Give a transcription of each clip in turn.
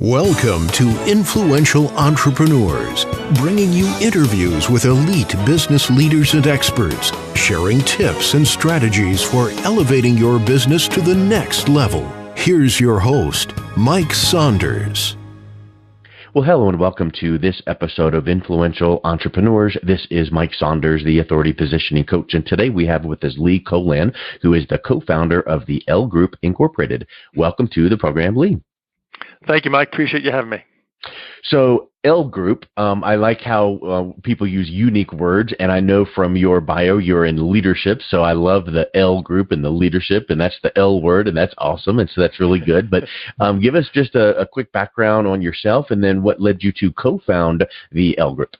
Welcome to Influential Entrepreneurs, bringing you interviews with elite business leaders and experts, sharing tips and strategies for elevating your business to the next level. Here's your host, Mike Saunders. Well, hello and welcome to this episode of Influential Entrepreneurs. This is Mike Saunders, the Authority Positioning Coach, and today we have with us Lee Colan, who is the co-founder of the L Group Incorporated. Welcome to the program, Lee. Thank you, Mike. Appreciate you having me. So, L Group, I like how people use unique words, and I know from your bio you're in leadership, so I love the L Group and the leadership, and that's the L word, and that's awesome, and so that's really good. But give us just a quick background on yourself, and then what led you to co-found the L Group.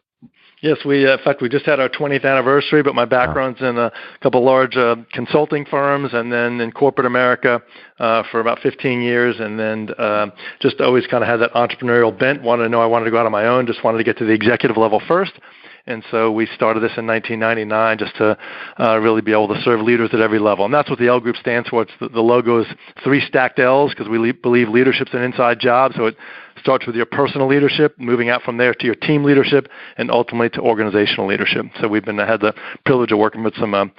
Yes, in fact, we just had our 20th anniversary, but my background's in a couple large consulting firms and then in corporate America for about 15 years, and then just always kind of had that entrepreneurial bent, wanted to go out on my own, just wanted to get to the executive level first. And so we started this in 1999 just to really be able to serve leaders at every level. And that's what the L Group stands for. It's the logo is 3 stacked L's because we believe leadership's an inside job. So it starts with your personal leadership, moving out from there to your team leadership, and ultimately to organizational leadership. So we've had the privilege of working with some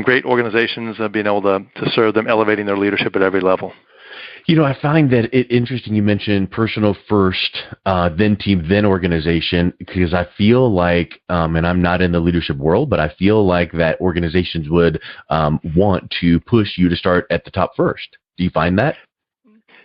great organizations, being able to serve them, elevating their leadership at every level. You know, I find that it interesting you mentioned personal first, then team, then organization, because I feel like, and I'm not in the leadership world, but I feel like that organizations would want to push you to start at the top first. Do you find that?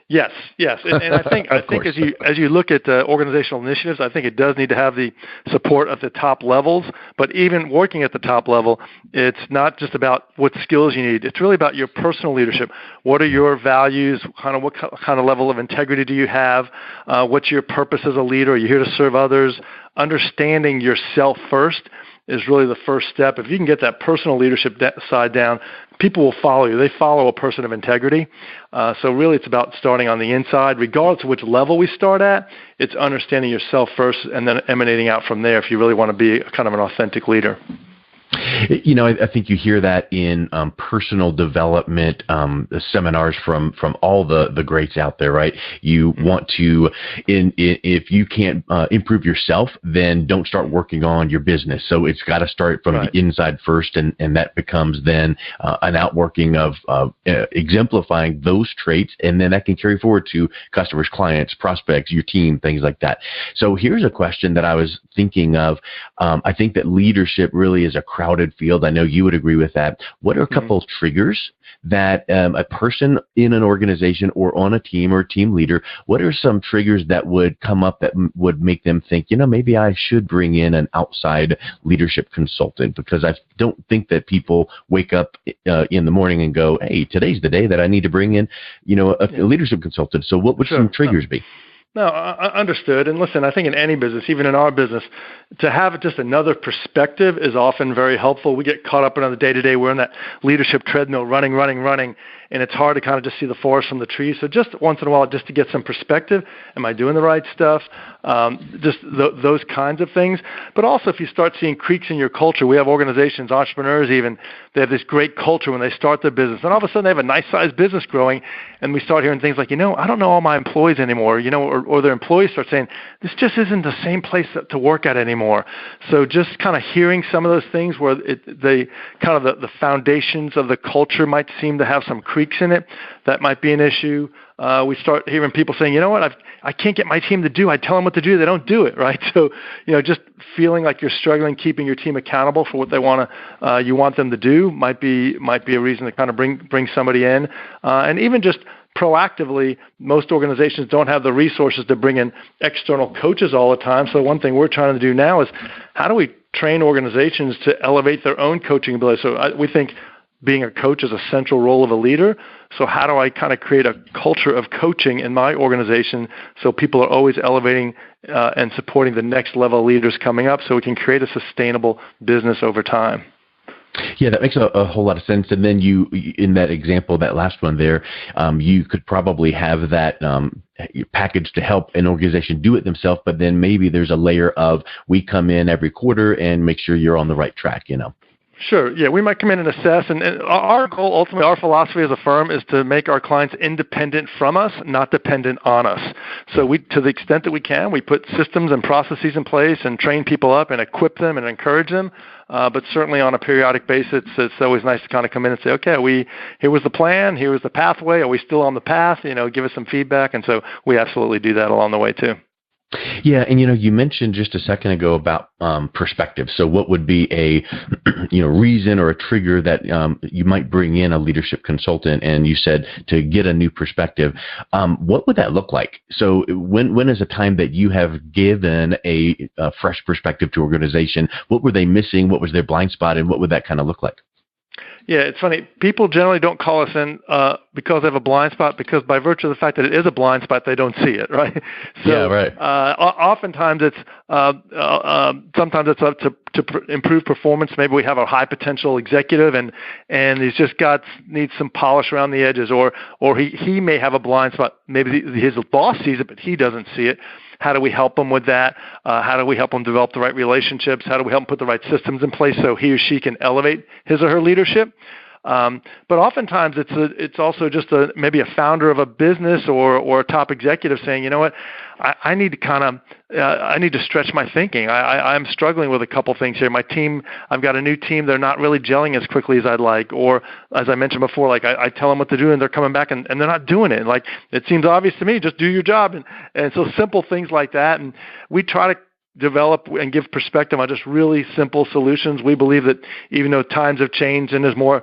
Yes, and I think as you look at organizational initiatives, I think it does need to have the support at the top levels. But even working at the top level, it's not just about what skills you need. It's really about your personal leadership. What are your values? What kind of level of integrity do you have? What's your purpose as a leader? Are you here to serve others? Understanding yourself first is really the first step. If you can get that personal leadership side down, people will follow you. They follow a person of integrity. So really it's about starting on the inside. Regardless of which level we start at, it's understanding yourself first and then emanating out from there if you really want to be kind of an authentic leader. You know, I think you hear that in personal development seminars from all the greats out there, right? You want to, if you can't improve yourself, then don't start working on your business. So it's got to start from the inside first, and that becomes then an outworking of exemplifying those traits, and then that can carry forward to customers, clients, prospects, your team, things like that. So here's a question that I was thinking of. I think that leadership really is a crowded field. I know you would agree with that. What are a couple of triggers that a person in an organization or on a team or team leader, what are some triggers that would come up that would make them think, maybe I should bring in an outside leadership consultant? Because I don't think that people wake up in the morning and go, hey, today's the day that I need to bring in, a leadership consultant. So what would some triggers be? No, understood. And listen, I think in any business, even in our business, to have just another perspective is often very helpful. We get caught up in the day-to-day. We're in that leadership treadmill, running, and it's hard to kind of just see the forest from the trees. So just once in a while, just to get some perspective, am I doing the right stuff? Those kinds of things. But also, if you start seeing creaks in your culture, we have organizations, entrepreneurs even, they have this great culture when they start their business. And all of a sudden, they have a nice-sized business growing, and we start hearing things like, I don't know all my employees anymore, or their employees start saying, this just isn't the same place to work at anymore. So just kind of hearing some of those things where the foundations of the culture might seem to have some creaks in it, that might be an issue. We start hearing people saying, I can't get my team to do. I tell them what to do, they don't do it, right? So, just feeling like you're struggling, keeping your team accountable for what they you want them to do might be a reason to kind of bring somebody in, and even just proactively, most organizations don't have the resources to bring in external coaches all the time. So one thing we're trying to do now is how do we train organizations to elevate their own coaching ability? So we think being a coach is a central role of a leader. So how do I kind of create a culture of coaching in my organization so people are always elevating and supporting the next level of leaders coming up so we can create a sustainable business over time? Yeah, that makes a whole lot of sense. And then you, in that example, that last one there, you could probably have that package to help an organization do it themselves, but then maybe there's a layer of we come in every quarter and make sure you're on the right track, Sure. Yeah, we might come in and assess, and our goal, ultimately, our philosophy as a firm is to make our clients independent from us, not dependent on us. So we, to the extent that we can, we put systems and processes in place and train people up and equip them and encourage them. But certainly on a periodic basis, it's always nice to kind of come in and say, okay, here was the plan, here was the pathway, are we still on the path? Give us some feedback. And so we absolutely do that along the way too. Yeah, and you mentioned just a second ago about perspective. So what would be a reason or a trigger that you might bring in a leadership consultant, and you said to get a new perspective. What would that look like? So when is a time that you have given a fresh perspective to organization? What were they missing? What was their blind spot, and what would that kind of look like? Yeah, it's funny. People generally don't call us in because they have a blind spot, because by virtue of the fact that it is a blind spot, they don't see it, right? So, yeah, right. Oftentimes it's sometimes it's up to improve performance. Maybe we have a high potential executive and he's just needs some polish around the edges, or he may have a blind spot. Maybe his boss sees it, but he doesn't see it. How do we help them with that? How do we help them develop the right relationships? How do we help them put the right systems in place so he or she can elevate his or her leadership? But oftentimes it's also just maybe a founder of a business or a top executive saying, you know what, I need to I need to stretch my thinking. I'm struggling with a couple things here. My team, I've got a new team. They're not really gelling as quickly as I'd like. Or as I mentioned before, like I tell them what to do and they're coming back and they're not doing it. Like it seems obvious to me, just do your job. And so simple things like that. And we try to develop and give perspective on just really simple solutions. We believe that even though times have changed and there's more,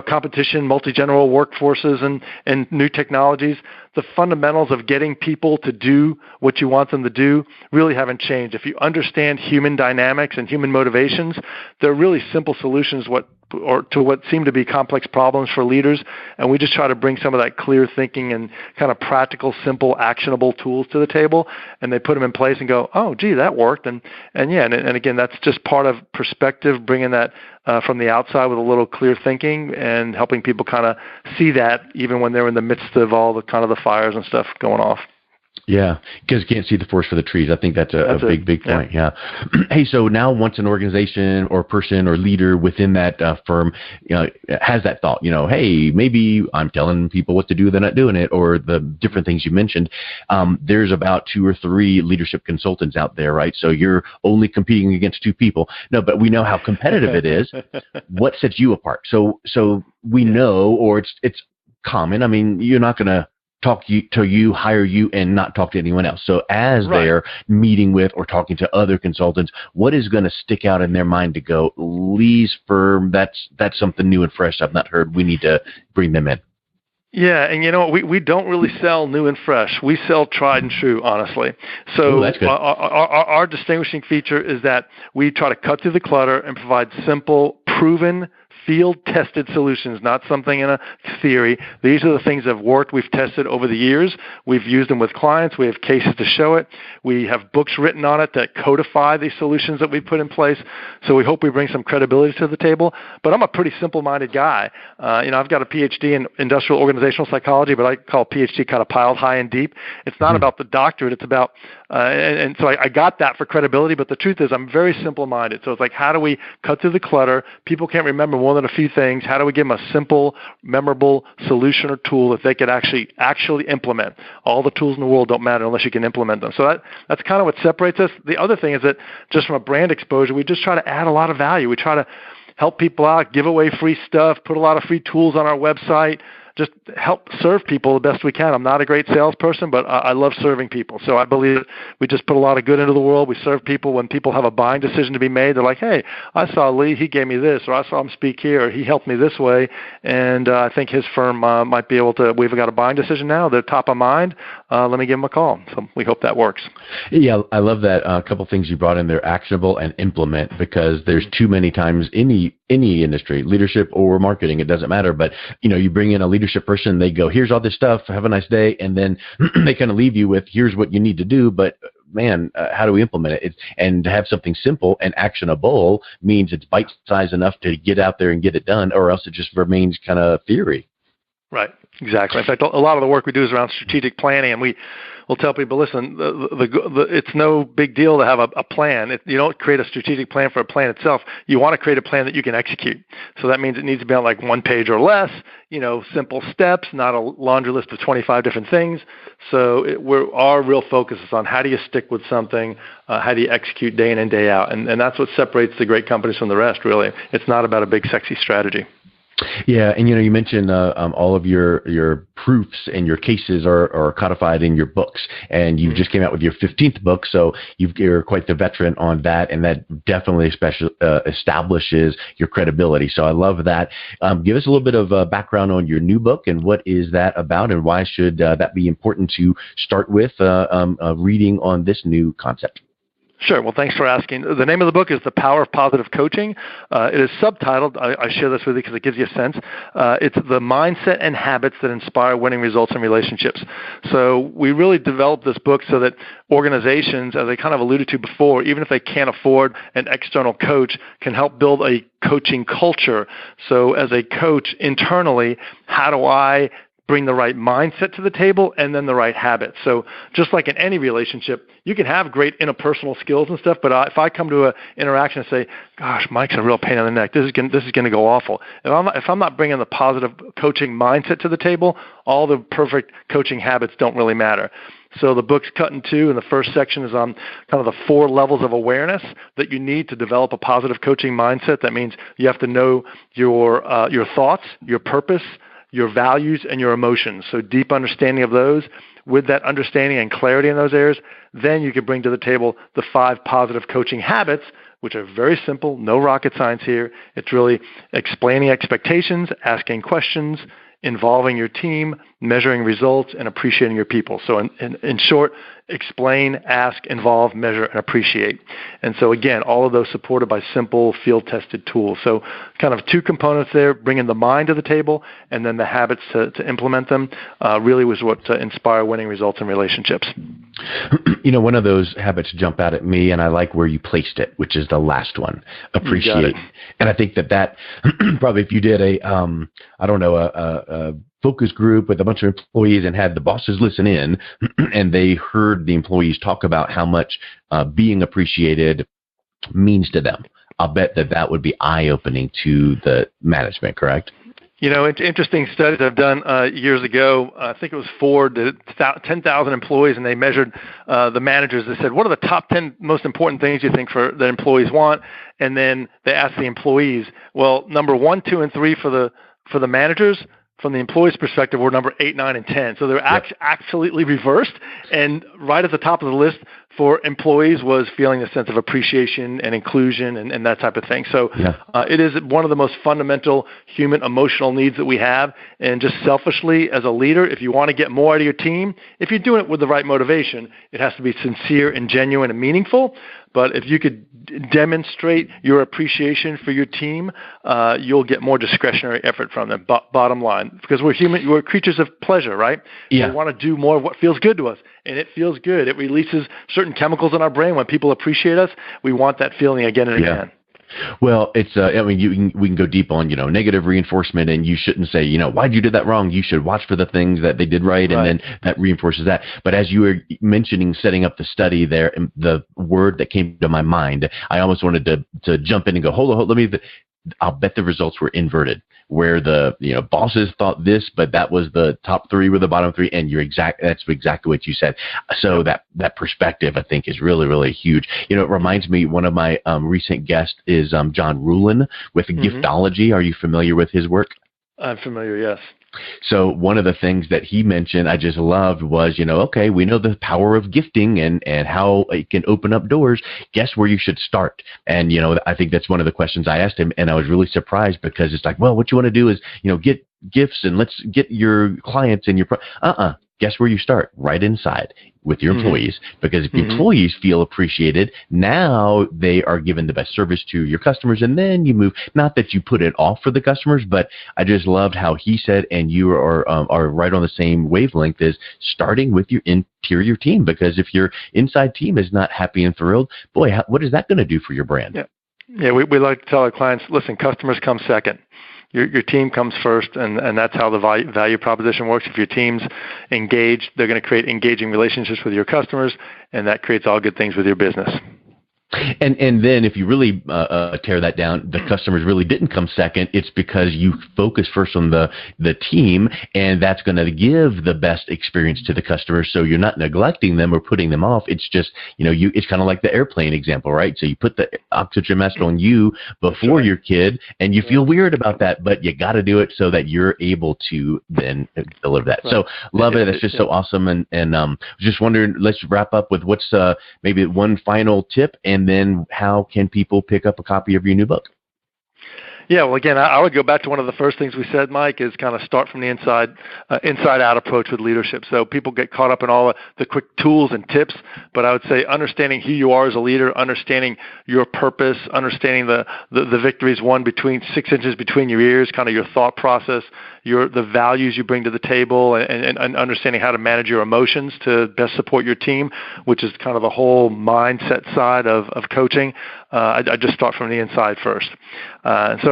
competition, multi-general workforces and new technologies, the fundamentals of getting people to do what you want them to do really haven't changed. If you understand human dynamics and human motivations, they're really simple solutions to what seem to be complex problems for leaders. And we just try to bring some of that clear thinking and kind of practical, simple, actionable tools to the table. And they put them in place and go, oh, gee, that worked. And again, that's just part of perspective, bringing that from the outside with a little clear thinking and helping people kind of see that even when they're in the midst of all the kind of the fires and stuff going off. Yeah, because you can't see the forest for the trees. I think that's a big point. Yeah. Hey, so now once an organization or person or leader within that firm, has that thought, hey, maybe I'm telling people what to do, they're not doing it, or the different things you mentioned. There's about 2 or 3 leadership consultants out there, right? So you're only competing against 2 people. No, but we know how competitive it is. What sets you apart? So we know, or it's common. I mean, you're not going to hire you and not talk to anyone else. So as they're meeting with or talking to other consultants, what is going to stick out in their mind to go, Lee's firm, that's something new and fresh I've not heard. We need to bring them in. Yeah, and we don't really sell new and fresh. We sell tried and true, honestly. So that's good. Our distinguishing feature is that we try to cut through the clutter and provide simple, proven, field-tested solutions, not something in a theory. These are the things that have worked. We've tested over the years. We've used them with clients. We have cases to show it. We have books written on it that codify these solutions that we put in place. So we hope we bring some credibility to the table. But I'm a pretty simple-minded guy. I've got a PhD in industrial organizational psychology, but I call PhD kind of piled high and deep. It's not about the doctorate. It's about, and so I got that for credibility. But the truth is I'm very simple-minded. So it's like, how do we cut through the clutter? People can't remember more than a few things. How do we give them a simple, memorable solution or tool that they could actually implement? All the tools in the world don't matter unless you can implement them. So that's kind of what separates us. The other thing is that just from a brand exposure, we just try to add a lot of value. We try to help people out, give away free stuff, put a lot of free tools on our website, just help serve people the best we can. I'm not a great salesperson, but I love serving people. So I believe we just put a lot of good into the world. We serve people. When people have a buying decision to be made, they're like, hey, I saw Lee, he gave me this, or I saw him speak here, or he helped me this way, and I think his firm might be able to, we've got a buying decision now, they're top of mind, let me give them a call. So we hope that works. Yeah, I love that. A couple things you brought in there, actionable and implement, because there's too many times any industry, leadership or marketing, it doesn't matter, but you bring in a leadership person, they go, here's all this stuff, have a nice day, and then they kind of leave you with, here's what you need to do, but man, how do we implement it? And to have something simple and actionable means it's bite-sized enough to get out there and get it done, or else it just remains kind of theory. Right, exactly. In fact, a lot of the work we do is around strategic planning, and we we'll tell people, listen, it's no big deal to have a plan. You don't create a strategic plan for a plan itself. You want to create a plan that you can execute. So that means it needs to be on like 1 page or less, simple steps, not a laundry list of 25 different things. So our real focus is on how do you stick with something, how do you execute day in and day out. And that's what separates the great companies from the rest, really. It's not about a big, sexy strategy. Yeah, and you mentioned all of your proofs and your cases are codified in your books, and you just came out with your 15th book, so you're quite the veteran on that, and that definitely establishes your credibility. So I love that. Give us a little bit of background on your new book and what is that about, and why should that be important to start with reading on this new concept? Sure. Well, thanks for asking. The name of the book is The Power of Positive Coaching. It is subtitled, I share this with you because it gives you a sense, it's The Mindset and Habits That Inspire Winning Results in Relationships. So we really developed this book so that organizations, as I kind of alluded to before, even if they can't afford an external coach, can help build a coaching culture. So as a coach internally, how do I bring the right mindset to the table and then the right habits? So just like in any relationship, you can have great interpersonal skills and stuff, but if I come to an interaction and say, gosh, Mike's a real pain in the neck, this is going to go awful. If I'm not bringing the positive coaching mindset to the table, all the perfect coaching habits don't really matter. So the book's cut in two, and the first section is on kind of the 4 levels of awareness that you need to develop a positive coaching mindset. That means you have to know your thoughts, your purpose, your values, and your emotions. So deep understanding of those. With that understanding and clarity in those areas, then you can bring to the table the 5 positive coaching habits, which are very simple, no rocket science here. It's really explaining expectations, asking questions, involving your team, measuring results, and appreciating your people. So in short, explain, ask, involve, measure, and appreciate. And so again, all of those supported by simple field-tested tools. So kind of 2 components there, bringing the mind to the table and then the habits to implement them really was what inspire winning results in relationships. One of those habits jump out at me, and I like where you placed it, which is the last one, appreciate. And I think that probably if you did a focus group with a bunch of employees and had the bosses listen in and they heard the employees talk about how much being appreciated means to them, I'll bet that would be eye-opening to the management, correct? Interesting studies I've done years ago. I think it was Ford, 10,000 employees, and they measured the managers. They said, what are the top 10 most important things you think that employees want? And then they asked the employees, well, number 1, 2, and 3 for the managers, from the employee's perspective, were number 8, 9, and 10. So they're absolutely reversed. And right at the top of the list for employees was feeling a sense of appreciation and inclusion and that type of thing. So it is one of the most fundamental human emotional needs that we have. And just selfishly, as a leader, if you want to get more out of your team, if you're doing it with the right motivation, it has to be sincere and genuine and meaningful. But if you could demonstrate your appreciation for your team, you'll get more discretionary effort from them. Bottom line, because we're creatures of pleasure, right? Yeah. We want to do more of what feels good to us, and it feels good. It releases certain chemicals in our brain when people appreciate us. We want that feeling again and again. Well, it's we can go deep on negative reinforcement, and you shouldn't say why'd you do that wrong. You should watch for the things that they did right, and then that reinforces that. But as you were mentioning setting up the study there, the word that came to my mind, I almost wanted to jump in and go, hold on, I'll bet the results were inverted, where the bosses thought this, but that was the top 3 were the bottom 3, and that's exactly what you said. So that perspective, I think, is really, really huge. It reminds me, one of my recent guests is John Ruhlin with Giftology. Are you familiar with his work? I'm familiar, yes. So one of the things that he mentioned I just loved was, okay, we know the power of gifting and how it can open up doors. Guess where you should start? And, I think that's one of the questions I asked him, and I was really surprised because it's like, well, what you want to do is, get gifts and let's get your clients and your guess where you start? Right inside with your employees. Because if employees feel appreciated, now they are given the best service to your customers, and then you move. Not that you put it off for the customers, but I just loved how he said, and you are right on the same wavelength, is starting with your interior team. Because if your inside team is not happy and thrilled, boy, what is that going to do for your brand? Yeah, we like to tell our clients, listen, customers come second. your team comes first, and that's how the value proposition works. If your team's engaged, they're going to create engaging relationships with your customers, and that creates all good things with your business. And then if you really tear that down, the customers really didn't come second. It's because you focus first on the team, and that's going to give the best experience to the customers. So you're not neglecting them or putting them off. It's just, it's kind of like the airplane example, right? So you put the oxygen mask on you before your kid, and you feel weird about that, but you got to do it so that you're able to then deliver that. Right. So love it. It's just so awesome. And just wondering, let's wrap up with what's maybe one final tip, and then how can people pick up a copy of your new book? Yeah, well, again, I would go back to one of the first things we said, Mike, is kind of start from the inside out approach with leadership. So people get caught up in all the quick tools and tips, but I would say understanding who you are as a leader, understanding your purpose, understanding the victories won between 6 inches between your ears, kind of your thought process, the values you bring to the table, and understanding how to manage your emotions to best support your team, which is kind of the whole mindset side of coaching. I just start from the inside first.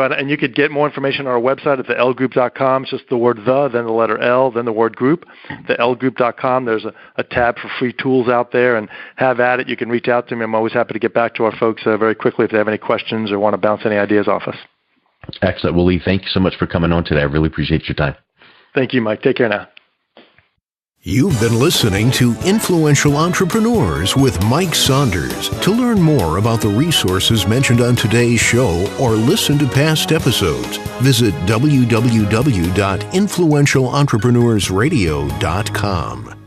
And you could get more information on our website at thelgroup.com. It's just the word then the letter L, then the word group, thelgroup.com. There's a tab for free tools out there, and have at it. You can reach out to me. I'm always happy to get back to our folks very quickly if they have any questions or want to bounce any ideas off us. Excellent. Well, Lee, thank you so much for coming on today. I really appreciate your time. Thank you, Mike. Take care now. You've been listening to Influential Entrepreneurs with Mike Saunders. To learn more about the resources mentioned on today's show or listen to past episodes, visit www.influentialentrepreneursradio.com.